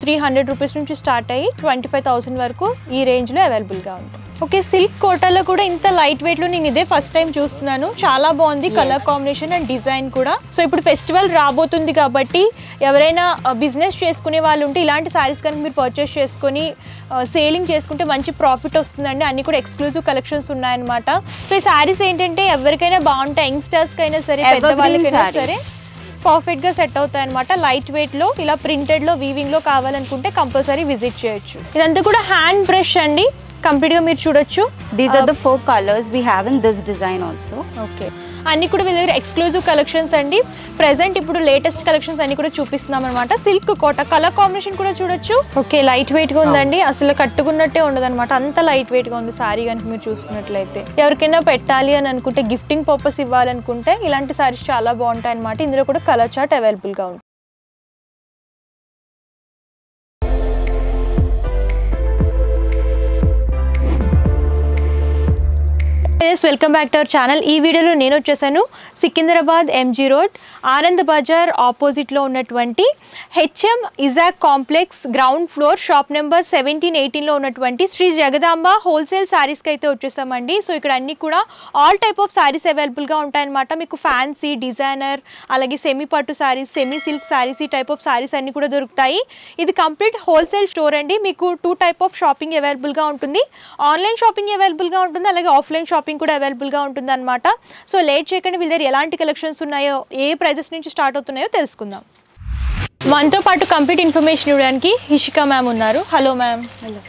300 rupees నుంచి start అయ్యి 25,000 వరకు ఈ రేంజ్లో అవైలబుల్గా ఉంటుంది. ఓకే, సిల్క్ కోటాలో కూడా ఇంత లైట్ వెయిట్లో నేను ఇదే ఫస్ట్ టైం చూస్తున్నాను. చాలా బాగుంది కలర్ కాంబినేషన్ అండ్ డిజైన్ కూడా. సో ఇప్పుడు ఫెస్టివల్ రాబోతుంది కాబట్టి ఎవరైనా బిజినెస్ చేసుకునే వాళ్ళు ఉంటే ఇలాంటి శారీస్ కనుక మీరు పర్చేస్ చేసుకొని సేలింగ్ చేసుకుంటే మంచి ప్రాఫిట్ వస్తుందండి. అన్ని కూడా ఎక్స్క్లూజివ్ కలెక్షన్స్ ఉన్నాయన్నమాట. సో ఈ శారీస్ ఏంటంటే ఎవరికైనా బాగుంటాయి, యంగ్స్టర్స్కి అయినా సరే పెద్దవాళ్ళకైనా సరే పర్ఫెక్ట్గా సెట్ అవుతాయి అనమాట. లైట్ వెయిట్లో ఇలా ప్రింటెడ్లో వీవింగ్లో కావాలనుకుంటే కంపల్సరీ విజిట్ చేయొచ్చు. ఇదంతా కూడా హ్యాండ్ బ్రష్ అండి, కంప్లీట్గా మీరు చూడొచ్చు. These are the 4 colours we have in this design also. Okay, అన్ని కూడా వీళ్ళ దగ్గర ఎక్స్క్లూజివ్ కలెక్షన్స్ అండి. ప్రెసెంట్ ఇప్పుడు లేటెస్ట్ కలెక్షన్స్ అన్ని కూడా చూపిస్తున్నాం అనమాట. సిల్క్ కోట కలర్ కాంబినేషన్ కూడా చూడొచ్చు. ఓకే, లైట్ వెయిట్ గా ఉందండి, అసలు కట్టుకున్నట్టే ఉండదు అనమాట, అంత లైట్ వెయిట్ గా ఉంది సారీ కనుక మీరు చూసుకున్నట్లయితే. ఎవరికైనా పెట్టాలి అని అనుకుంటే, గిఫ్టింగ్ పర్పస్ ఇవ్వాలనుకుంటే ఇలాంటి సారీస్ చాలా బాగుంటాయి అనమాట. ఇందులో కూడా కలర్ చార్ట్ అవైలబుల్ గా ఉంది. Welcome back to our channel. ఈ వీడియోలో నేను వచ్చేసాను సికింద్రాబాద్ ఎంజీ రోడ్ ఆనంద్ బజార్ ఆపోజిట్లో ఉన్నటువంటి HM Isaac complex ground floor shop number 17-18లో ఉన్నటువంటి శ్రీ జగదాంబ హోల్సేల్ శారీస్కి అయితే వచ్చేసామండి. సో ఇక్కడ అన్ని కూడా ఆల్ టైప్ ఆఫ్ శారీస్ అవైలబుల్గా ఉంటాయన్నమాట. మీకు ఫ్యాన్సీ, డిజైనర్, అలాగే సెమీ పట్టు శారీస్, సెమీ సిల్క్ శారీస్, ఈ టైప్ ఆఫ్ శారీస్ అన్ని కూడా దొరుకుతాయి. ఇది కంప్లీట్ హోల్సేల్ స్టోర్ అండి. మీకు 2 టైప్ ఆఫ్ షాపింగ్ అవైలబుల్గా ఉంటుంది. ఆన్లైన్ షాపింగ్ అవైలబుల్గా ఉంటుంది, అలాగే ఆఫ్లైన్ షాపింగ్ కూడా అవైలబుల్గా ఉంటుంది అనమాట. సో లేట్ చేయకుండా వీళ్ళ దగ్గర ఎలాంటి కలెక్షన్స్ ఉన్నాయో, ఏ ప్రైజెస్ నుంచి స్టార్ట్ అవుతున్నాయో తెలుసుకుందాం. మనతో పాటు కంప్లీట్ ఇన్ఫర్మేషన్ ఇవ్వడానికి హిషికా మ్యామ్ ఉన్నారు. Hello ma'am. Hello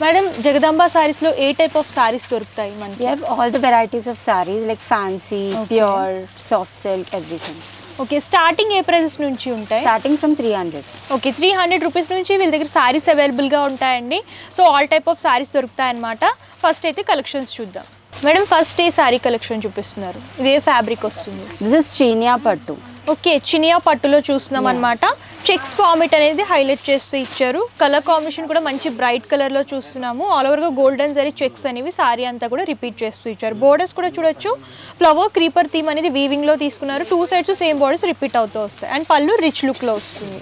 madam, Jagadamba సారీస్లో ఏ టైప్ ఆఫ్ సారీస్ దొరుకుతాయి మనకి? we have all the varieties of sarees like fancy, pure, soft silk, everything. Okay, starting ఏ ప్రైజెస్ నుంచి ఉంటాయి? Starting from 300. ఓకే, 300 రూపీస్ నుంచి వీళ్ళ దగ్గర సారీస్ అవైలబుల్గా ఉంటాయండి. So all type of sarees దొరుకుతాయి అనమాట. ఫస్ట్ అయితే కలెక్షన్స్ చూద్దాం. మేడం, ఫస్ట్ ఏ సారీ కలెక్షన్ చూపిస్తున్నారు? ఇది ఏ ఫ్యాబ్రిక్ వస్తుంది? This is Chinia Pattu. Okay, Chiniya పట్టులో చూస్తున్నాం అనమాట. చెక్స్ ఫార్మేట్ అనేది హైలైట్ చేస్తూ ఇచ్చారు. కలర్ కాంబినేషన్ కూడా మంచి బ్రైట్ కలర్లో చూస్తున్నాము. ఆల్ ఓవర్గా గోల్డెన్ జరీ చెక్స్ అనేవి సారీ అంతా కూడా రిపీట్ చేస్తూ ఇచ్చారు. బోర్డర్స్ కూడా చూడొచ్చు. ఫ్లవర్ క్రీపర్ థీమ్ అనేది వీవింగ్లో తీసుకున్నారు. 2 సైడ్స్ సేమ్ బోర్డర్స్ రిపీట్ అవుతూ వస్తాయి. అండ్ పళ్ళు రిచ్ లుక్లో వస్తుంది.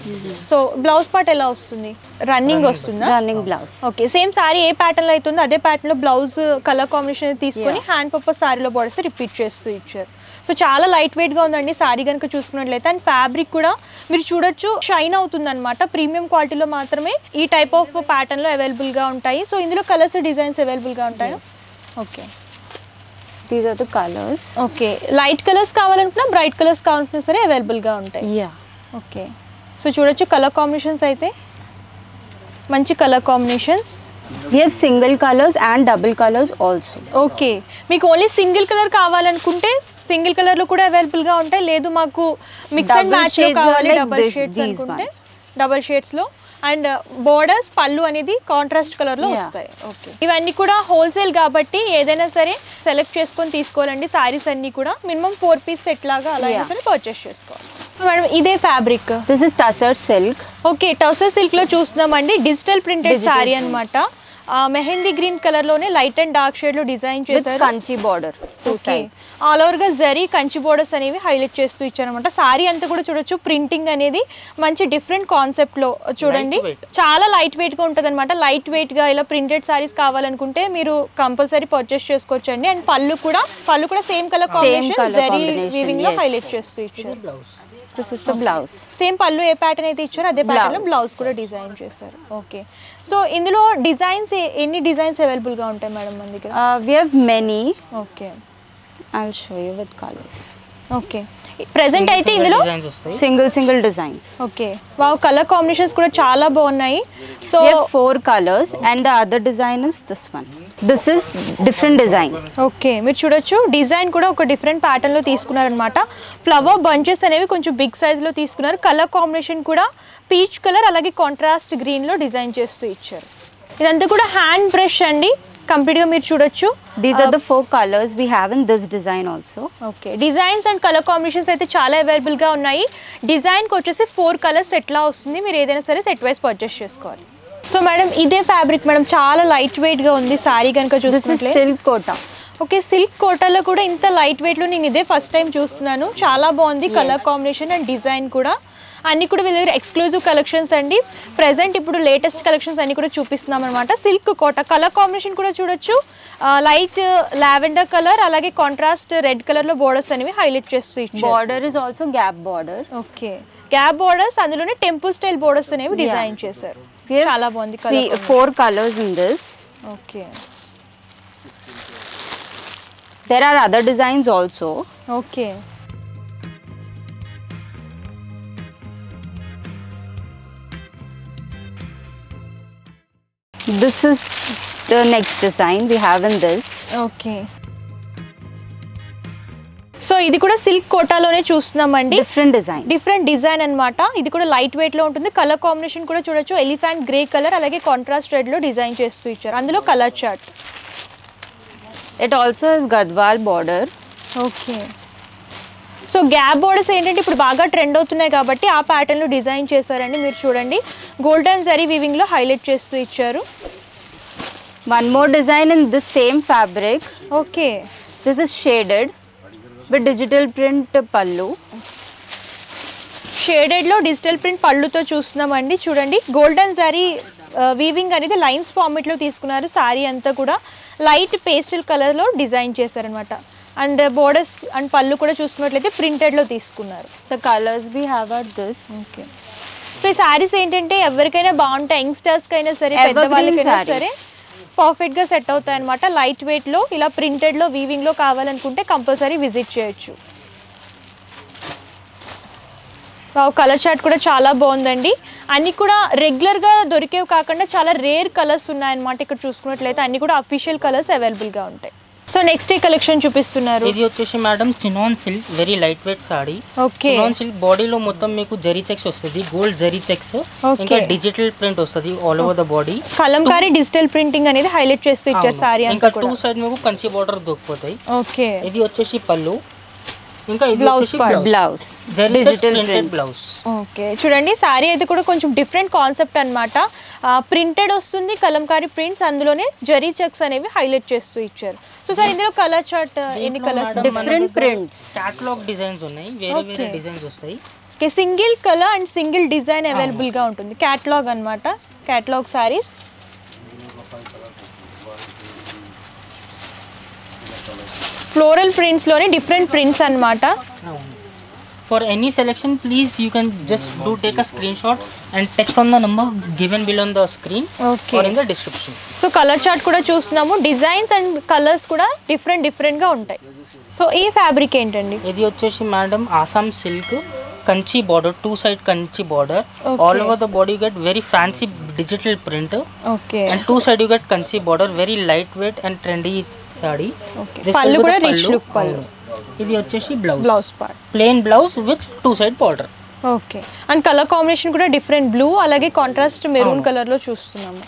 సో బ్లౌజ్ పార్ట్ ఎలా వస్తుంది? రన్నింగ్ వస్తుందా? Running blouse. Okay, same saree ఏ ప్యాటర్న్లో అవుతుందో అదే ప్యాటర్న్లో బ్లౌజ్ కలర్ కాంబినేషన్ తీసుకొని హ్యాండ్ పర్పస్ సారీలో బోర్డర్స్ రిపీట్ చేస్తూ ఇచ్చారు. సో చాలా లైట్ వెయిట్గా ఉందండి సారీ కనుక చూసుకున్నట్లయితే. అండ్ ఫ్యాబ్రిక్ కూడా మీరు చూడొచ్చు, షైన్ అవుతుంది అనమాట. ప్రీమియం క్వాలిటీలో మాత్రమే ఈ టైప్ ఆఫ్ ప్యాటర్న్లో అవైలబుల్గా ఉంటాయి. సో ఇందులో కలర్స్, డిజైన్స్ అవైలబుల్గా ఉంటాయి. Okay, These are the colors. Okay, light colours కావాలనుకున్నా, బ్రైట్ కలర్స్ కావాలనుకున్నా సరే అవైలబుల్గా ఉంటాయి. Yeah. ఓకే, సో చూడొచ్చు కలర్ కాంబినేషన్స్ అయితే మంచి colour combinations. We have single colors and double colors also. Okay, మీకు ఓన్లీ సింగిల్ కలర్ కావాలనుకుంటే సింగిల్ కలర్లో కూడా అవైలబుల్గా ఉంటాయి. లేదు మాకు మిక్స్ అండ్ మ్యాచ్లో కావాలి, డబల్ షేడ్స్ అనుకుంటే డబల్ షేడ్స్లో. అండ్ బోర్డర్స్, పళ్ళు అనేది కాంట్రాస్ట్ కలర్లో వస్తాయి. ఓకే, ఇవన్నీ కూడా హోల్సేల్ కాబట్టి ఏదైనా సరే సెలెక్ట్ చేసుకొని తీసుకోవాలండి. సారీస్ అన్నీ కూడా మినిమం 4 పీస్ సెట్ లాగా అలా అయినా సరే పర్చేస్ చేసుకోవాలి. మేడం, ఇదే fabric? This is Tussar silk. Okay, Tussar సిల్క్లో చూస్తున్నామండి. డిజిటల్ ప్రింటెడ్ సారీ అనమాట. మెహందీ గ్రీన్ కలర్లోనే లైట్ అండ్ డార్క్ షేడ్లో డిజైన్ చేశారు. Kanchi border 2 sides. ఆల్ ఓవర్గా జరీ కంచి బోర్డర్స్ అనేవి హైలైట్ చేస్తూ ఇచ్చారనమాట. సారీ అంతా కూడా చూడొచ్చు, ప్రింటింగ్ అనేది మంచి డిఫరెంట్ కాన్సెప్ట్లో చూడండి. చాలా లైట్ వెయిట్గా ఉంటుంది అనమాట. లైట్ వెయిట్గా ఇలా ప్రింటెడ్ సారీస్ కావాలనుకుంటే మీరు కంపల్సరీ పర్చేస్ చేసుకోవచ్చు అండి. అండ్ పళ్ళు కూడా సేమ్ కలర్ కాంబినేషన్ జరీ వీవింగ్లో హైలైట్ చేస్తూ ఇచ్చారు. This is the blouse. Same పళ్ళు ఏ ప్యాటర్న్ అయితే ఇచ్చారో అదే ప్యాటర్న్లో బ్లౌజ్ కూడా డిజైన్ చేశారు. ఓకే, సో ఇందులో డిజైన్స్ ఎన్ని డిజైన్స్ అవైలబుల్గా ఉంటాయి మేడం మన దగ్గర? We have many. Okay, I'll show you with colors. Okay, present అయితే ఇందులో single designs. Okay, wow, colour combinations కూడా చాలా బాగున్నాయి. So We have 4 colors and the other design is this one. This is different design. Okay, మీరు చూడొచ్చు design కూడా ఒక different ప్యాటర్న్లో తీసుకున్నారనమాట. ఫ్లవర్ బంచెస్ అనేవి కొంచెం బిగ్ సైజ్లో తీసుకున్నారు. కలర్ కాంబినేషన్ కూడా పీచ్ కలర్ అలాగే కాంట్రాస్ట్ గ్రీన్లో డిజైన్ చేస్తూ ఇచ్చారు. ఇదంతా కూడా హ్యాండ్ బ్రష్ అండి, కంప్లీట్గా మీరు చూడొచ్చు. These are the 4 colors we have in this design also. Okay, designs and colour combinations అయితే చాలా అవైలబుల్గా ఉన్నాయి. డిజైన్కి వచ్చేసి 4 కలర్స్ సెట్లా వస్తుంది. మీరు ఏదైనా సరే సెట్ వైస్ పర్చేస్ చేసుకోవాలి. సో మేడం, ఇదే ఫ్యాబ్రిక్ మేడం చాలా లైట్ వెయిట్గా ఉంది సారీ కనుక చూసుకుంటే. Silk quota. ఓకే, సిల్క్ కోటాలో కూడా ఇంత లైట్ వెయిట్లో నేను ఇదే ఫస్ట్ టైం చూస్తున్నాను. చాలా బాగుంది కలర్ కాంబినేషన్ అండ్ డిజైన్ కూడా. అన్ని కూడా వీళ్ళ దగ్గర ఎక్స్క్లూజివ్ కలెక్షన్స్ అండి. ప్రెసెంట్ ఇప్పుడు లేటెస్ట్ కలెక్షన్స్ అన్ని కూడా చూపిస్తున్నాం అనమాట. సిల్క్ కోట కలర్ కాంబినేషన్ కూడా చూడొచ్చు. లైట్ లావెండర్ కలర్ అలాగే కాంట్రాస్ట్ రెడ్ కలర్ లో బోర్డర్స్ అనేవి హైలైట్ చేస్తూ ఇచ్చారు. Border is also gap border. Okay, gap borders అందులోనే టెంపుల్ స్టైల్ బోర్డర్స్ అనేవి డిజైన్ చేశారు. చాలా బాగుంది. 4 colors in this. Okay, There are other designs also. Okay. This is the next design we have in this. Okay, so ఇది కూడా silk కోటాలోనే చూస్తున్నామండి. Different design అన్నమాట. ఇది కూడా లైట్ వెయిట్ లో ఉంటుంది. కలర్ కాంబినేషన్ కూడా చూడొచ్చు. ఎలిఫెంట్ గ్రే కలర్ అలాగే కాంట్రాస్ట్ రెడ్ లో డిజైన్ చేస్తూ ఇచ్చారు. అందులో colour chart. It also has Gadwal border. Okay, so gap borders ఏంటంటే ఇప్పుడు బాగా ట్రెండ్ అవుతున్నాయి కాబట్టి ఆ ప్యాటర్న్ లో డిజైన్ చేశారండి. మీరు చూడండి గోల్డెన్ జరీ వీవింగ్ లో హైలైట్ చేస్తూ ఇచ్చారు. One more design in this same fabric. Okay, This is shaded with digital print pallu. Shaded లో డిజిటల్ ప్రింట్ పళ్ళుతో చూస్తున్నామండి. చూడండి గోల్డెన్ జరీ వీవింగ్ అనేది లైన్స్ ఫార్మేట్ లో తీసుకున్నారు. సారీ అంతా కూడా లైట్ పేస్టల్ కలర్ లో డిజైన్ చేశారనమాట. అండ్ బోర్డర్స్ అండ్ పళ్ళు కూడా చూసుకున్నట్లయితే ప్రింటెడ్ లో తీసుకున్నారు. The colors we have are this. Okay, so ఈ సారీస్ ఏంటంటే ఎవరికైనా బాగుంటాయి. యంగ్స్టర్స్కి అయినా సరే పెద్దవాళ్ళకైనా సరే పర్ఫెక్ట్ గా సెట్ అవుతాయి అనమాట. లైట్ వెయిట్ లో ఇలా ప్రింటెడ్ లో వీవింగ్ లో కావాలనుకుంటే కంపల్సరీ విజిట్ చేయొచ్చు. కలర్ చార్ట్ కూడా చాలా బాగుందండి. అన్ని కూడా రెగ్యులర్ గా దొరికేవి కాకుండా చాలా రేర్ కలర్స్ ఉన్నాయన్నమాట. ఇక్కడ చూసుకున్నట్లయితే అన్ని కూడా అఫీషియల్ కలర్స్ అవైలబుల్ గా ఉంటాయి. సో నెక్స్ట్ ఏ కలెక్షన్ చూపిస్తున్నారు? ఇది వచ్చేసి madam chinon silk, very light weight saree. Okay, chinon silk బాడీలో మొత్తం మీకు జరీ చెక్స్ వస్తుంది, గోల్డ్ జరీ చెక్స్, ఇంకా డిజిటల్ ప్రింట్ వస్తుంది all over the body. Kalamkari digital printing అనేది హైలైట్ చేస్తూ ఇచ్చారు సారీ అంతా. ఇంకా 2 సైడ్ మీకు కంచి బార్డర్ దొరికిపోతాయి. ఓకే, ఇది వచ్చేసి పళ్ళు, ఇంకా ఇది blouse digital printed blouse. Okay, చూడండి సారీ అయితే కూడా కొంచెం డిఫరెంట్ కాన్సెప్ట్ అన్నమాట. ప్రింటెడ్ వస్తుంది, కలంకారీ ప్రింట్స్, అందులోనే జరీ చెక్స్ అనేవి హైలైట్ చేస్తూ ఇచ్చారు. సో సార్ ఇందులో కలర్ చార్ట్ ఎన్ని colours? Different prints, catalogue designs ఉన్నాయి, వేరే వేరే డిజైన్స్ వస్తాయి. Okay, single colour and single design available గా ఉంటుంది. క్యాటలాగ్ అన్నమాట, క్యాటలాగ్ సారీస్. ఫ్లోరల్ ప్రింట్స్ లోనే డిఫరెంట్ ప్రింట్స్ అన్నమాట. For any selection, please you can just take a screenshot and text on the number given below on the screen or in the description. So colour chart కూడా చూస్తున్నాము. Designs and colours కూడా different గా ఉంటాయి. So ఈ fabric ఏంటండి? ఇది వచ్చేసి madam Assam silk, Kanchi border, 2 side Kanchi border, all over the body get very fancy digital print. Okay, and 2 side you get Kanchi border, very light weight and trendy sorry. పళ్ళు కూడా rich look పళ్ళు. ఇది వచ్చేసి blouse part, plain blouse with 2 side border. Okay, and colour combination కూడా different blue అలాగే contrast maroon colour లో చూస్తున్నాము.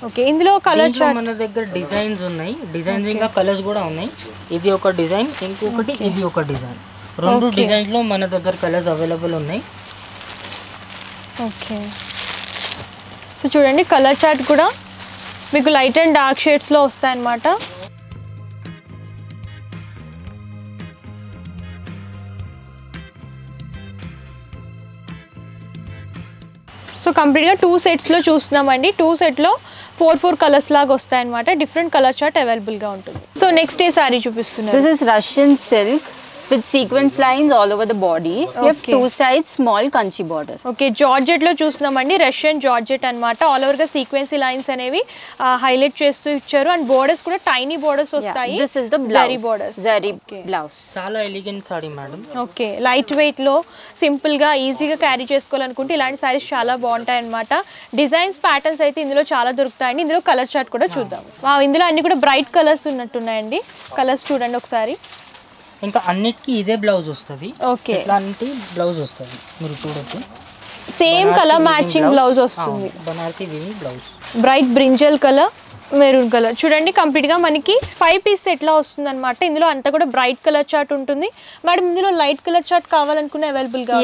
Okay, ఇందులో కలర్ చార్ట్ మన దగ్గర డిజైన్స్ ఉన్నాయి, డిజైన్స్ ఇంకా కలర్స్ కూడా ఉన్నాయి. ఇది ఒక డిజైన్, ఇంకొకటి ఇది ఒక డిజైన్. 2 డిజైన్స్ లో మన దగ్గర కలర్స్ అవైలబుల్ ఉన్నాయి. ఓకే, సో చూడండి కలర్ చార్ట్ కూడా మీకు లైట్ అండ్ డార్క్ షేడ్స్ లో వస్తాయి అన్నమాట. సో కంప్లీట్గా 2 సెట్స్లో చూస్తున్నామండి. 2 సెట్లో 4 కలర్స్ లాగా వస్తాయి అనమాట. డిఫరెంట్ కలర్ చార్ట్ అవైలబుల్గా ఉంటుంది. సో నెక్స్ట్ ఏ సారీ చూపిస్తున్నారు? This is Russian silk with sequence lines all over the body. You have 2 sides small kanchi border. Okay, georgette లో చూస్తున్నామండి. రష్యన్ జార్జెట్ అన్నమాట. ఆల్ ఓవర్ గా సీక్వెన్సీ లైన్స్ అనేవి హైలైట్ చేస్తూ ఇచ్చారు. అండ్ బోర్డర్స్ కూడా టైనీ బోర్డర్స్ వస్తాయి. This is the blouse. Zari blouse. చాలా elegant sorry madam. Okay, light weight లో సింపుల్ గా ఈజీగా క్యారీ చేసుకోవాలనుకుంటే ఇలాంటి సారీస్ చాలా బాగుంటాయి అన్నమాట. డిజైన్స్ ప్యాటర్న్స్ అయితే ఇందులో చాలా దొరుకుతాయండి. ఇందులో కలర్ చార్ట్ కూడా చూద్దాం. ఇందులో అన్ని కూడా బ్రైట్ కలర్స్ ఉన్నట్టున్నాయండి. కలర్స్ చూడండి ఒకసారి. ఇంకా అన్నిటికీ ఇదే బ్లౌజ్ వస్తుంది. ఓకే, ఇట్లాంటి బ్లౌజ్ వస్తుంది, మీరు చూడొచ్చు. సేమ్ కలర్ మ్యాచింగ్ బ్లౌజ్ వస్తుంది. Banarasi weaving blouse, bright brinjal colour, maroon colour. చూడండి కంప్లీట్ గా మనకి 5 పీస్ సెట్ లా వస్తుంది అనమాట. ఇందులో అంతా కూడా బ్రైట్ కలర్ చార్ట్ ఉంటుంది. మేడం ఇందులో లైట్ కలర్ చార్ట్ కావాలనుకున్న అవైలబుల్ గా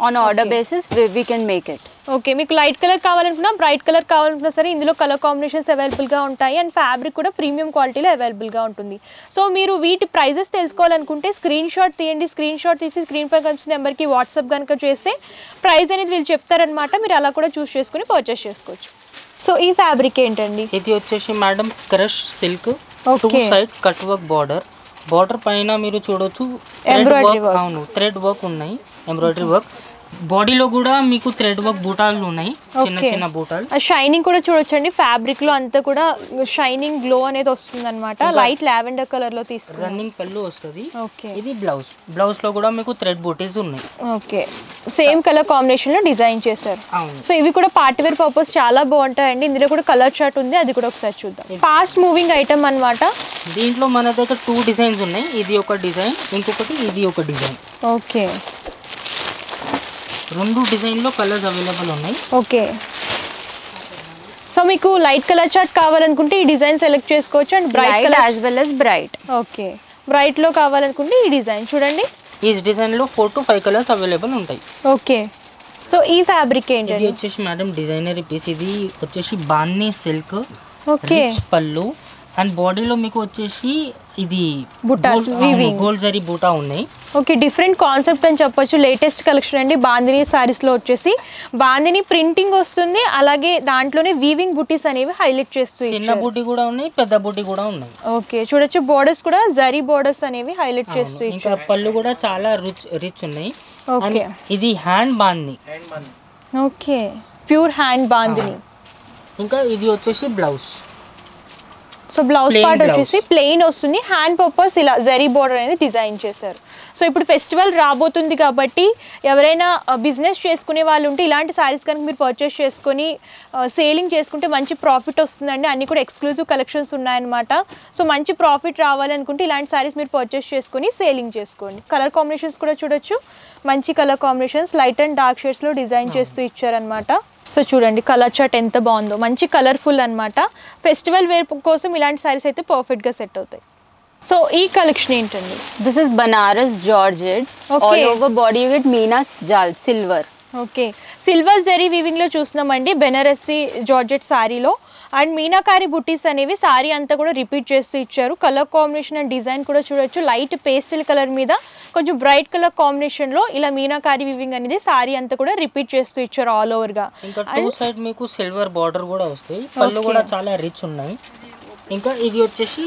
on order basis we can make it. Okay, మీకు లైట్ కలర్ కావాలనుకున్నా బ్రైట్ కలర్ కావాలనుకున్నా సరే ఇందులో కలర్ కాంబినేషన్స్ అవైలబుల్గా ఉంటాయి. అండ్ ఫ్యాబ్రిక్ కూడా ప్రీమియం క్వాలిటీలో అవైలబుల్గా ఉంటుంది. సో మీరు వీటి ప్రైజెస్ తెలుసుకోవాలనుకుంటే స్క్రీన్ షాట్ తీయండి. స్క్రీన్ షాట్ తీసి స్క్రీన్ పై కనిపిస్తున్న నెంబర్కి వాట్సాప్ కనుక చేస్తే ప్రైస్ అనేది వీళ్ళు చెప్తారనమాట. మీరు అలా కూడా చూస్ చేసుకుని పర్చేస్ చేసుకోవచ్చు. సో ఈ ఫ్యాబ్రిక్ ఏంటండి? ఇది వచ్చేసి madam crush silk, two side cut work border పైన మీరు చూడొచ్చు అవును థ్రెడ్ వర్క్ ఉన్నాయి, ఎంబ్రాయిడరీ వర్క్. బాడీలో కూడా మీకు థ్రెడ్ వర్క్ బూటాలు ఉన్నాయి, చిన్న చిన్న బూటాలు. షైనింగ్ కూడా చూడొచ్చండి, ఫ్యాబ్రిక్ లో అంతా కూడా షైనింగ్ గ్లో అనేది వస్తుంది అనమాట. లైట్ లావెండర్ కలర్ లో తీసుకుని రన్నింగ్ పళ్ళు వస్తుంది. ఓకే, ఇది బ్లౌజ్ లో కూడా మీకు థ్రెడ్ బూటీస్ ఉన్నాయి. ఓకే, సేమ్ కలర్ కాంబినేషన్ లో డిజైన్ చేశారు. సో ఇవి కూడా పార్టీ వేర్ పర్పస్ చాలా బాగుంటాయండి. ఇందులో కూడా కలర్ చార్ట్ ఉంది, అది కూడా ఒకసారి చూద్దాం. ఫాస్ట్ మూవింగ్ ఐటమ్ అన్నమాట. దీంట్లో మన దగ్గర 2 డిజైన్స్ ఉన్నాయి. ఇది ఒక డిజైన్, ఇంకొకటి ఇది ఒక డిజైన్. ఓకే, 2 డిజైన్లో కలర్స్ అవైలబుల్ ఉన్నాయి. ఓకే, సో మీకు లైట్ కలర్ చార్ట్ కావాలనుకుంటే ఈ డిజైన్ సెలెక్ట్ చేసుకోవచ్చు. And bright colour as well as bright. Okay, bright లో కావాలనుకుంటే ఈ డిజైన్ చూడండి. ఈ డిజైన్లో 4 to 5 కలర్స్ అవైలబుల్ ఉంటాయి. ఓకే, సో ఈ ఫ్యాబ్రిక్ ఏంటి? ఇది వచ్చేసి మేడం డిజైనర్ పీస్. ఇది వచ్చేసి బాన్ని సిల్క్, ఓకే, పళ్ళు అండ్ బాడీలో మీకు వచ్చేసి ఇది బుటాస్ గోల్డ్ జరీ బూటా ఉన్నాయి. ఓకే, డిఫరెంట్ కాన్సెప్ట్ అని చెప్పొచ్చు. లేటెస్ట్ కలెక్షన్ అండి. బాందిని సారీస్లో వచ్చేసి బాందిని ప్రింటింగ్ వస్తుంది, అలాగే దాంట్లోనే వీవింగ్ బుటీస్ అనేవి హైలైట్ చేస్తూ చిన్న బూటీ కూడా ఉన్నాయి, పెద్ద బూటీ కూడా ఉన్నాయి. ఓకే, చూడొచ్చు బోర్డర్స్ కూడా జరీ బోర్డర్స్ అనేవి హైలైట్ చేస్తూ ఇంకా పళ్ళు కూడా చాలా రిచ్ ఉన్నాయి. ఓకే, ఇది hand bandhani. Okay, pure hand bandhani. ఇంకా ఇది వచ్చేసి బ్లౌజ్. సో బ్లౌజ్ పార్ట్ వచ్చేసి ప్లెయిన్ వస్తుంది, హ్యాండ్ పర్పస్ ఇలా జరీ బోర్డర్ అనేది డిజైన్ చేశారు. సో ఇప్పుడు ఫెస్టివల్ రాబోతుంది కాబట్టి ఎవరైనా బిజినెస్ చేసుకునే వాళ్ళు ఉంటే ఇలాంటి శారీస్ కనుక మీరు పర్చేస్ చేసుకొని సేలింగ్ చేసుకుంటే మంచి ప్రాఫిట్ వస్తుందండి. అన్నీ కూడా ఎక్స్క్లూజివ్ కలెక్షన్స్ ఉన్నాయన్నమాట. సో మంచి ప్రాఫిట్ రావాలనుకుంటే ఇలాంటి శారీస్ మీరు పర్చేస్ చేసుకొని సేలింగ్ చేసుకోండి. కలర్ కాంబినేషన్స్ కూడా చూడొచ్చు, మంచి colour combinations light and dark షేడ్స్లో డిజైన్ చేస్తూ ఇచ్చారనమాట. సో చూడండి కలర్ చార్ట్ ఎంత బాగుందో, మంచి కలర్ఫుల్ అనమాట. ఫెస్టివల్ వేర్ కోసం ఇలాంటి శారీస్ అయితే పర్ఫెక్ట్గా సెట్ అవుతాయి. సో ఈ కలెక్షన్ ఏంటండి? This is Banaras georgette. All over body you get మీనాస్ జాల్ సిల్వర్. ఓకే, సిల్వర్ జరీ వీవింగ్లో చూస్తున్నామండి బెనారసి జార్జెట్ శారీలో. అండ్ మీనాకారి బుటీస్ అనేవి శారీ అంతా కూడా రిపీట్ చేస్తూ ఇచ్చారు. కలర్ కాంబినేషన్ అండ్ డిజైన్ కూడా చూడొచ్చు, లైట్ పేస్టల్ కలర్ మీద కొంచెం బ్రైట్ కలర్ కాంబినేషన్లో ఇలా మీనాకారి వీవింగ్ అనేది శారీ అంతా కూడా రిపీట్ చేస్తూ ఇచ్చారు ఆల్ ఓవర్గా. ఇంకా 2 సైడ్ మీకు సిల్వర్ బార్డర్ కూడా వస్తాయి, పళ్ళు కూడా చాలా రిచ్ ఉన్నాయి. ఇంకా ఇది వచ్చేసి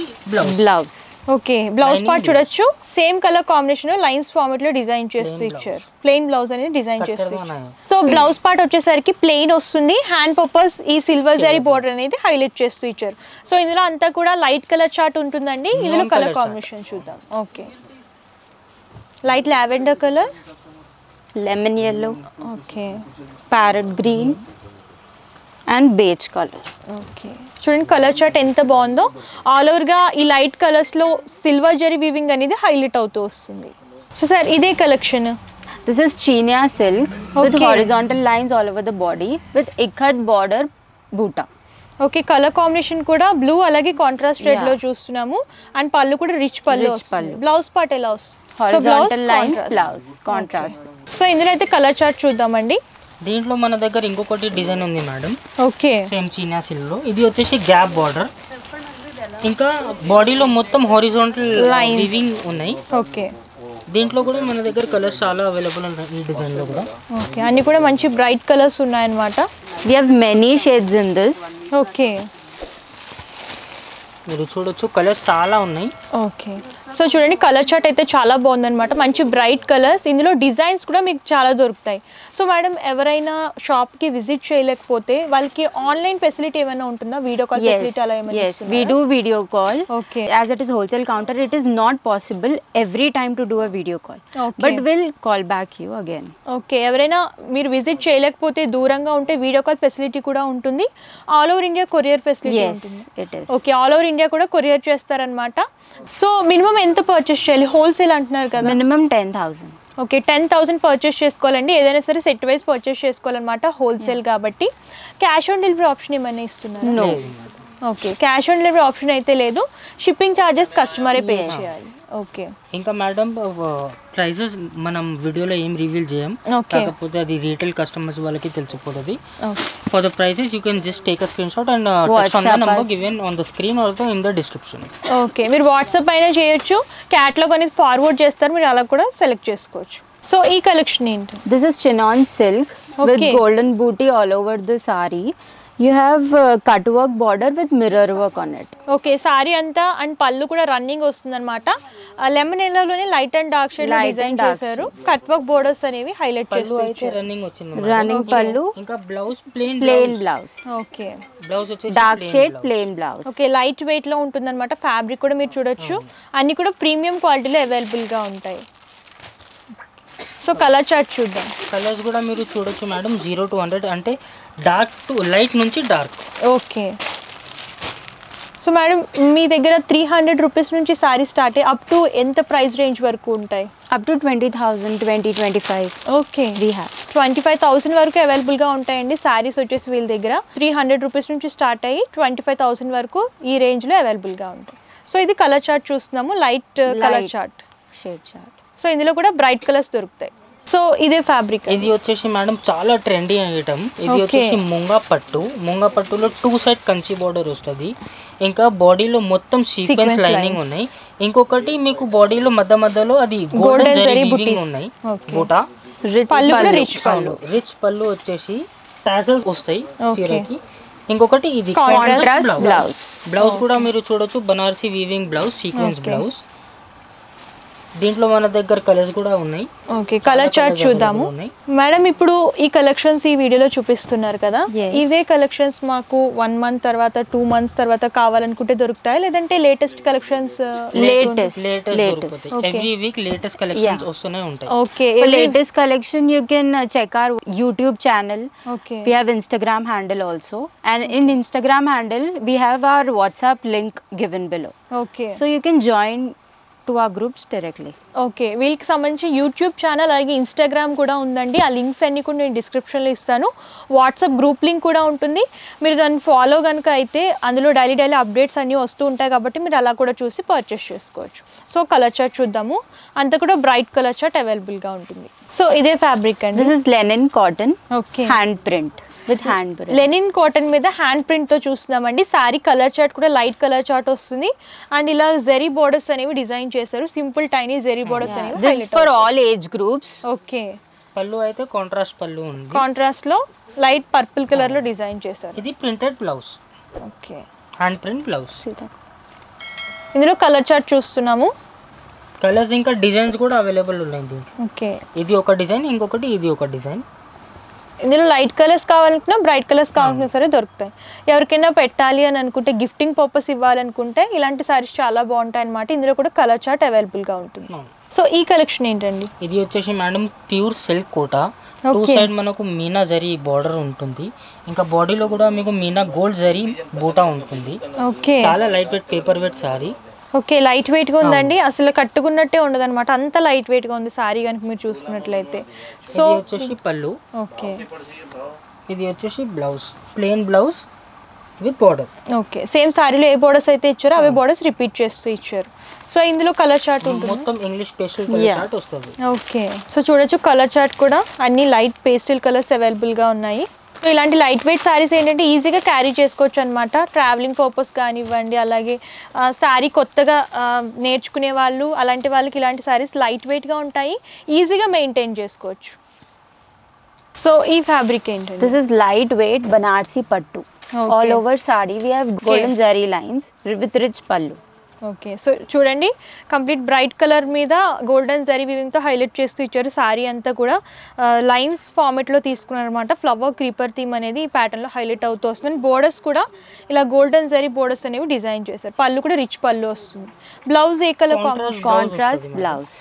బ్లౌజ్. ఓకే, బ్లౌజ్ పార్ట్ చూడొచ్చు, same colour combination lines format లో డిజైన్ చేస్తూ ఇచ్చారు. ప్లెయిన్ బ్లౌజ్ అనేది డిజైన్ చేస్తూ ఇచ్చారు. సో బ్లౌజ్ పార్ట్ వచ్చేసరికి ప్లెయిన్ వస్తుంది, హ్యాండ్ పర్పస్ ఈ సిల్వర్ జరీ బోర్డర్ అనేది హైలైట్ చేస్తూ ఇచ్చారు. సో ఇందులో అంతా కూడా లైట్ కలర్ చార్ట్ ఉంటుందండి. ఇందులో కలర్ కాంబినేషన్ చూద్దాం. Okay, light lavender colour, lemon yellow, okay, parrot green and beige colour. Okay, చూడండి కలర్ చార్ట్ ఎంత బాగుందో. ఆల్ ఓవర్గా ఈ లైట్ కలర్స్లో సిల్వర్ జరీ వీవింగ్ అనేది హైలైట్ అవుతూ వస్తుంది. సో సార్ ఇదే collection. This is Chiniya silk with horizontal lines all over the body with ikat border బూటా. ఓకే, కలర్ కాంబినేషన్ కూడా బ్లూ అలాగే కాంట్రాస్ట్ రెడ్ లో చూస్తున్నాము. అండ్ పళ్ళు కూడా రిచ్ పళ్ళు. బ్లౌజ్ పార్ట్ ఎలా వస్తుంది? Horizontal lines blouse contrast. So ఇందులో అయితే కలర్ చార్ట్ చూద్దామండి. దీంట్లో మన దగ్గర ఇంకొకటి డిజైన్ ఉంది మేడం. ఓకే, సేమ్ చీనా సిల్క్ లో. ఇది వచ్చేసి గ్యాప్ బార్డర్, ఇంకా బాడీలో మొత్తం హారిజాంటల్ వీవింగ్ ఉన్నాయి. ఓకే, దీంట్లో కూడా మన దగ్గర కలర్స్ చాలా అవైలబుల్ ఉన్నాయి ఈ డిజైన్ లో కూడా. ఓకే, అన్ని కూడా మంచి బ్రైట్ కలర్స్ ఉన్నాయన్నమాట. We have many shades in this. Okay, మీరు చూడొచ్చు కలర్స్ చాలా ఉన్నాయి. ఓకే, సో చూడండి కలర్ చార్ట్ అయితే చాలా బాగుందన్నమాట, మంచి బ్రైట్ కలర్స్. ఇందులో డిజైన్స్ కూడా మీకు చాలా దొరుకుతాయి. సో మేడం ఎవరైనా షాప్కి విజిట్ చేయలేకపోతే వాళ్ళకి ఆన్లైన్ ఫెసిలిటీ ఏమైనా ఉంటుందా? వీడియో కాల్ ఫెసిలిటీ అలా ఏమైనా? Yes, we do video call. Okay. As it is wholesale counter, it is not possible every time to do a video call. Okay. But we'll call back you again. Okay, ఎవరైనా మీరు visit చేయలేకపోతే దూరంగా ఉంటే video call facility కూడా ఉంటుంది. All over India courier facility ఉంటుంది. It is. Okay, all over India కూడా courier చేస్తారనమాట. సో మినిమం ఎంత పర్చేస్ చేయాలి? హోల్సేల్ అంటున్నారు కదా, Minimum 10,000. ఓకే, 10,000 పర్చేస్ చేసుకోవాలండి. ఏదైనా సరే సెట్ వైజ్ పర్చేస్ చేసుకోవాలన్నమాట, హోల్సేల్ కాబట్టి. క్యాష్ ఆన్ డెలివరీ ఆప్షన్ ఏమైనా ఇస్తున్నారు? No. Okay, cash on delivery option అయితే లేదు. షిప్పింగ్ ఛార్జెస్ కస్టమరే పే చేయాలి. ఓకే. ఇంకా మేడం ప్రైజెస్ మనం వీడియోలో ఏం రివీల్ చేయం, కాకపోతే అది రీటైల్ కస్టమర్స్ వాళ్ళకి తెలిసిపోతుంది. For the prices you can just take a screenshot and touch on the number given on the screen also in the description. Okay, మీరు వాట్సాప్ అయినా చేయొచ్చు, క్యాట్లాగ్ అనేది ఫార్వర్డ్ చేస్తారు, మీరు అలా కూడా సెలెక్ట్ చేసుకోవచ్చు. సో ఈ కలెక్షన్ ఏంటి? This is chinon silk with golden booti all over the sari. You have cut work border with mirror work on it. Okay, saree అంతా అండ్ పళ్ళు కూడా రన్నింగ్ వస్తుందన్నమాట. లెమన్ ఎల్లోలోనే light and dark shade design చేశారు. Cut work borders అనేవి highlight చేస్తారు. Running వచ్చింది, running పళ్ళు. ఇంకా blouse plain blouse. Okay, blouse వచ్చేసి dark shade plain blouse. Okay, light weight లో ఉంటుందన్నమాట. ఫ్యాబ్రిక్ కూడా మీరు చూడొచ్చు, అన్ని కూడా ప్రీమియం క్వాలిటీలో అవైలబుల్ గా ఉంటాయి. సో కలర్ చార్ట్ చూద్దాం. కలర్స్ కూడా మీరు చూడొచ్చు మేడం. 0 to 100 అంటే డార్క్ టు లైట్ నుంచి డార్క్. ఓకే, సో మేడం మీ దగ్గర 300 రూపీస్ నుంచి సారీ స్టార్ట్ అప్ టు ఎంత ప్రైస్ రేంజ్ వరకు ఉంటాయి? Up to 20,000, 20-25. Okay, we have 25,000 వరకు అవైలబుల్గా ఉంటాయండి. సారీస్ వచ్చేసి వీళ్ళ దగ్గర 300 రూపీస్ నుంచి స్టార్ట్ అయ్యి 25,000 వరకు ఈ రేంజ్లో అవైలబుల్గా ఉంటాయి. సో ఇది కలర్ చార్ట్ చూస్తున్నాము, light colour chart, shade chart. So ఇందులో కూడా బ్రైట్ కలర్స్ దొరుకుతాయి. సో ఇదే ఫ్యాబ్రిక్. ఇది వచ్చేసి మేడం చాలా ట్రెండీ ఐటమ్. ఇది వచ్చేసి ముంగా పట్టు. ముంగా పట్టులో 2 సైడ్ కంచి బార్డర్ వస్తుంది. ఇంకా బాడీలో మొత్తం సీక్వెన్స్ లైనింగ్ ఉన్నాయి. ఇంకొకటి మీకు బాడీలో మధ్యలో అది గోల్డెన్ జరీ బుటీస్ ఉన్నాయి. బూటా పళ్ళు కూడా రిచ్ పళ్ళు. రిచ్ పళ్ళు వచ్చేసి టాజల్స్ వస్తాయి చీరకి. ఇంకొకటి ఇది కాంట్రాస్ట్ బ్లౌజ్. బ్లౌజ్ కూడా మీరు చూడొచ్చు, Banarasi weaving blouse, sequence blouse. దీంట్లో మన దగ్గర కలర్స్ కూడా ఉన్నాయి. ఓకే, కలర్ చార్ట్ చూద్దాము. మేడం ఇప్పుడు ఈ కలెక్షన్స్ ఈ వీడియోలో చూపిస్తున్నారు కదా, ఇదే కలెక్షన్స్ మాకు 1 month తర్వాత 2 months తర్వాత కావాలనుకుంటే దొరుకుతాయి, లేదంటే latest collections? Latest every week latest collections వస్తూనే ఉంటాయి. Okay, latest collection you can check our YouTube channel. Okay, we have Instagram handle also, and in Instagram handle we have our WhatsApp link given below. Okay, So you can join to our groups directly. Okay, వీళ్ళకి సంబంధించి YouTube channel అలాగే Instagram కూడా ఉందండి. ఆ links అన్ని కూడా నేను డిస్క్రిప్షన్లో ఇస్తాను. వాట్సాప్ గ్రూప్ లింక్ కూడా ఉంటుంది. మీరు దాన్ని ఫాలో కనుక అయితే అందులో డైలీ అప్డేట్స్ అన్నీ వస్తూ ఉంటాయి కాబట్టి మీరు అలా కూడా చూసి పర్చేస్ చేసుకోవచ్చు. సో కలర్ చార్ట్ చూద్దాము. అంతా కూడా బ్రైట్ కలర్ చార్ట్ అవైలబుల్గా ఉంటుంది. సో ఇదే ఫ్యాబ్రిక్ అండి. This is linen cotton. Okay, hand print with hand print. Linen cotton మీద హ్యాండ్ ప్రింట్తో చూస్తున్నామండి. శారీ కలర్ చార్ట్ కూడా లైట్ కలర్ చార్ట్ వస్తుంది. అండ్ ఇలా జెరీ బోర్డర్స్ అనేవి డిజైన్ చేశారు. సింపుల్ టైనీ జెరీ బోర్డర్స్ అనేవి. This is for all age groups. Okay, పళ్ళు అయితే కాంట్రాస్ట్ పళ్ళు ఉంది. కాంట్రాస్ట్ లో లైట్ పర్పుల్ కలర్ లో డిజైన్ చేశారు. ఇది printed blouse. Okay, hand print blouse. ఇందులో కలర్ చార్ట్ చూస్తున్నాము. కలర్స్ ఇంకా డిజైన్స్ కూడా అవైలబుల్ ఉన్నాయి దీంట్లో. ఓకే, ఇది ఒక డిజైన్, ఇంకొకటి ఇది ఒక డిజైన్. ఇందులో లైట్ కలర్స్ కావాలనుకున్నా బ్రైట్ కలర్స్ కావాలనుకున్నా సరే దొరుకుతాయి. ఎవరికైనా పెట్టాలి అని అనుకుంటే, గిఫ్టింగ్ పర్పస్ ఇవ్వాలనుకుంటే ఇలాంటి సారీస్ చాలా బాగుంటాయి అన్నమాట. ఇందులో కూడా కలర్ చార్ట్ అవైలబుల్గా ఉంటుంది. సో ఈ కలెక్షన్ ఏంటండి? ఇది వచ్చేసి madam pure silk Kota. 2 side మనకు మీనా జరీ బార్డర్ ఉంటుంది. ఇంకా బాడీలో కూడా మీకు మీనా గోల్డ్ జరీ బూటా ఉంటుంది. ఓకే, చాలా light weight paper weight saree. Okay, light వెయిట్గా ఉందండి. అసలు కట్టుకున్నట్టే ఉండదు అనమాట, అంత లైట్ వెయిట్గా ఉంది సారీ కనుక మీరు చూసుకున్నట్లయితే. సో వచ్చేసి పళ్ళు. ఓకే, ఇది వచ్చేసి blouse, plain blouse with border. Okay, same సారీలో ఏ బోర్డర్స్ అయితే ఇచ్చారో అవే బోర్డర్స్ రిపీట్ చేస్తూ ఇచ్చారు. సో ఇందులో కలర్ చార్ట్ ఉంటుంది. మొత్తం ఇంగ్లీష్ పేస్టల్ కలర్ చార్ట్ వస్తుంది. ఓకే, సో చూడొచ్చు కలర్ చార్ట్ కూడా అన్ని లైట్ పేస్టల్ కలర్స్ అవైలబుల్గా ఉన్నాయి. సో ఇలాంటి లైట్ వెయిట్ శారీస్ ఏంటంటే ఈజీగా క్యారీ చేసుకోవచ్చు అనమాట. ట్రావెలింగ్ పర్పస్ కానివ్వండి, అలాగే శారీ కొత్తగా నేర్చుకునే వాళ్ళు అలాంటి వాళ్ళకి ఇలాంటి శారీస్ లైట్ వెయిట్గా ఉంటాయి, ఈజీగా మెయింటైన్ చేసుకోవచ్చు. సో ఈ ఫ్యాబ్రిక్ ఏంటంటే? This is lightweight Banarsi pattu. All over saree we have golden zari lines with rich pallu. Okay, so చూడండి కంప్లీట్ బ్రైట్ కలర్ మీద గోల్డెన్ జరీ వీవింగ్తో హైలైట్ చేస్తూ ఇచ్చారు. సారీ అంతా కూడా లైన్స్ ఫార్మెట్లో తీసుకున్నారు అనమాట. ఫ్లవర్ క్రీపర్ థీమ్ అనేది ఈ ప్యాటర్న్లో హైలైట్ అవుతూ వస్తుంది. బోర్డర్స్ కూడా ఇలా గోల్డెన్ జరీ బోర్డర్స్ అనేవి డిజైన్ చేశారు. పళ్ళు కూడా రిచ్ పళ్ళు వస్తుంది. Blouse A colour? Contrast blouse.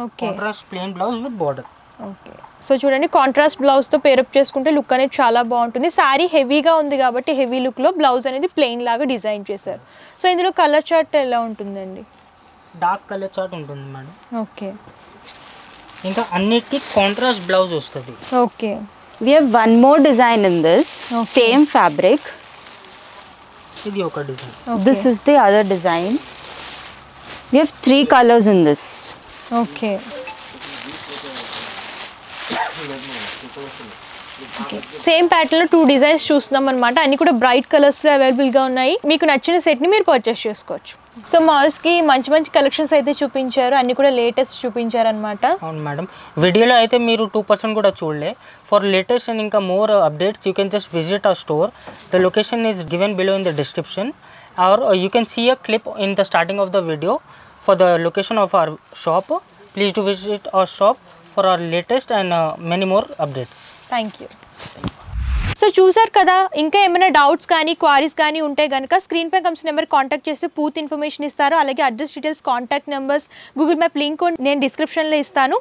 Okay, contrast plain blouse with border. Okay, so చూడండి కాంట్రాస్ట్ బ్లౌజ్తో పేరప్ చేసుకుంటే లుక్ అనేది చాలా బాగుంటుంది. శారీ హెవీగా ఉంది కాబట్టి హెవీ లుక్లో బ్లౌజ్ అనేది ప్లెయిన్ లాగా డిజైన్ చేశారు. సో ఇందులో కలర్ చార్ట్ ఎలా ఉంటుందండి? డార్క్ కలర్ చార్ట్ ఉంటుంది మేడం. ఓకే, ఇంకా అన్నిటికీ కాంట్రాస్ట్ బ్లౌజ్ వస్తుంది. Okay, We have one more design in this. Same fabric. ఇది ఒక design. This is the other design. We have 3 colors in this. Okay same pattern లో 2 designs చూస్తున్నాం అనమాట. అన్ని కూడా బ్రైట్ కలర్స్ లో అవైలబుల్ గా ఉన్నాయి. మీకు నచ్చిన సెట్ ని మీరు పర్చేస్ చేసుకోవచ్చు. సో మాస్ కి మంచి మంచి కలెక్షన్స్ అయితే చూపించారు, అన్ని కూడా లేటెస్ట్ చూపించారు అనమాట. అవును మేడం, వీడియోలో అయితే మీరు 2% కూడా చూడలే. ఫర్ లేటెస్ట్ అండ్ ఇంకా more updates you can just visit our store. The location is given below in the description, or you can see a clip in the starting of the video for the location of our shop. Please to visit our shop for our latest and many more updates. Thank you. So చూసారు కదా, ఇంకా ఏమైనా doubts కానీ queries కానీ ఉంటే కనుక screen పై comes number contact చేస్తే పూర్తి ఇన్ఫర్మేషన్ ఇస్తారు. అలాగే address details, contact numbers, Google map link నేను డిస్క్రిప్షన్లో ఇస్తాను.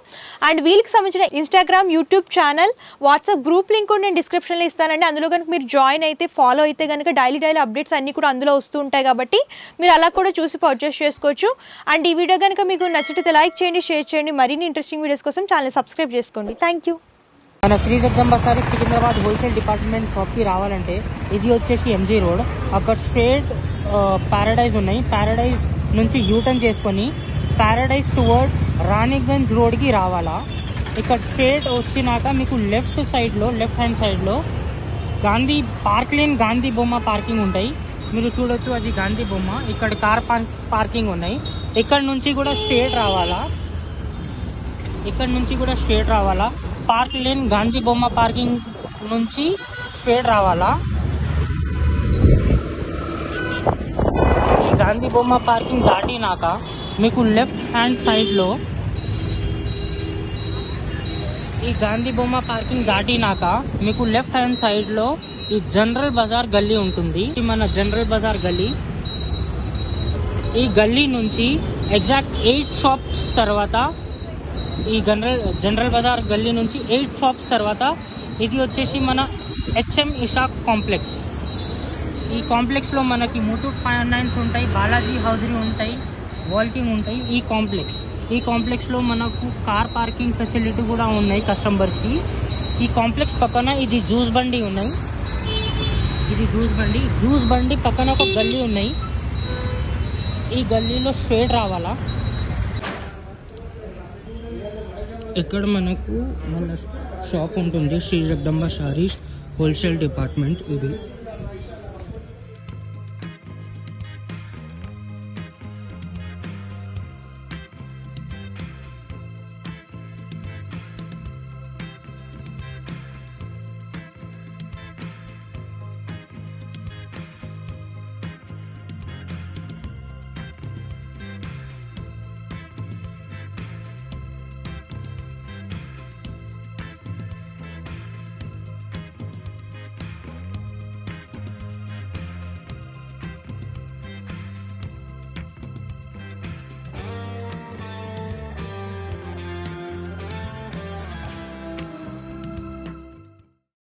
అండ్ వీళ్ళకి సంబంధించిన Instagram, YouTube channel, WhatsApp group link కూడా నేను డిస్క్రిప్షన్లో ఇస్తానండి. అందులో కనుక మీరు జాయిన్ అయితే, ఫాలో అయితే కనుక డైలీ అప్డేట్స్ అన్నీ కూడా అందులో వస్తూ ఉంటాయి కాబట్టి మీరు అలా కూడా చూసి పర్చేస్ చేసుకోవచ్చు. అండ్ ఈ వీడియో కనుక మీకు నచ్చితే లైక్ చేయండి, షేర్ చేయండి. మరిన్ని ఇంట్రెస్టింగ్ వీడియోస్ కోసం ఛానల్ సబ్స్క్రైబ్ చేసుకోండి. Thank you. మన శ్రీ జగదంబ సారీస్ సికింద్రాబాద్ హోల్సేల్ డిపార్ట్మెంట్ షాప్కి రావాలంటే ఇది వచ్చేసి ఎంజీ రోడ్, అక్కడ స్ట్రేట్ ప్యారడైజ్ ఉన్నాయి. ప్యారడైజ్ నుంచి యూటర్న్ చేసుకొని ప్యారడైజ్ టువర్డ్ రాణిగంజ్ రోడ్కి రావాలా. ఇక్కడ స్ట్రేట్ వచ్చినాక మీకు లెఫ్ట్ హ్యాండ్ సైడ్లో గాంధీ పార్క్ లేన్, గాంధీ బొమ్మ పార్కింగ్ ఉంటాయి. మీరు చూడొచ్చు, అది గాంధీ బొమ్మ. ఇక్కడ కార్ పార్కింగ్ ఉన్నాయి. ఇక్కడ నుంచి కూడా స్ట్రేట్ రావాలా. పార్క్ లేన్, గాంధీ బొమ్మ పార్కింగ్ నుంచి స్ట్రేట్ రావాలా. ఈ గాంధీ బొమ్మ పార్కింగ్ దాటినాక మీకు లెఫ్ట్ హ్యాండ్ సైడ్లో ఈ జనరల్ బజార్ గల్లీ ఉంటుంది. మన జనరల్ బజార్ గల్లీ, ఈ గల్లీ నుంచి ఎగ్జాక్ట్ 8 షాప్స్ తర్వాత, ఈ జనరల్ బజార్ గల్లీ నుంచి 8 షాప్స్ తర్వాత ఇది వచ్చేసి మన హెచ్ఎం ఇషాక్ కాంప్లెక్స్. ఈ కాంప్లెక్స్లో మనకి ముతూట్ ఫైనాన్స్ ఉంటాయి, బాలాజీ హౌజరీ ఉంటాయి, వాల్కింగ్ ఉంటాయి. ఈ కాంప్లెక్స్లో మనకు కార్ పార్కింగ్ ఫెసిలిటీ కూడా ఉన్నాయి కస్టమర్స్కి. ఈ కాంప్లెక్స్ పక్కన ఇది జ్యూస్ బండి ఉన్నాయి. జ్యూస్ బండి పక్కన ఒక గల్లీ ఉన్నాయి. ఈ గల్లీలో స్ట్రేట్ రావాలా. ఇక్కడ మనకు మన షాప్ ఉంటుంది, శ్రీ జగదంబ సారీస్ హోల్సేల్ డిపార్ట్మెంట్ ఇది.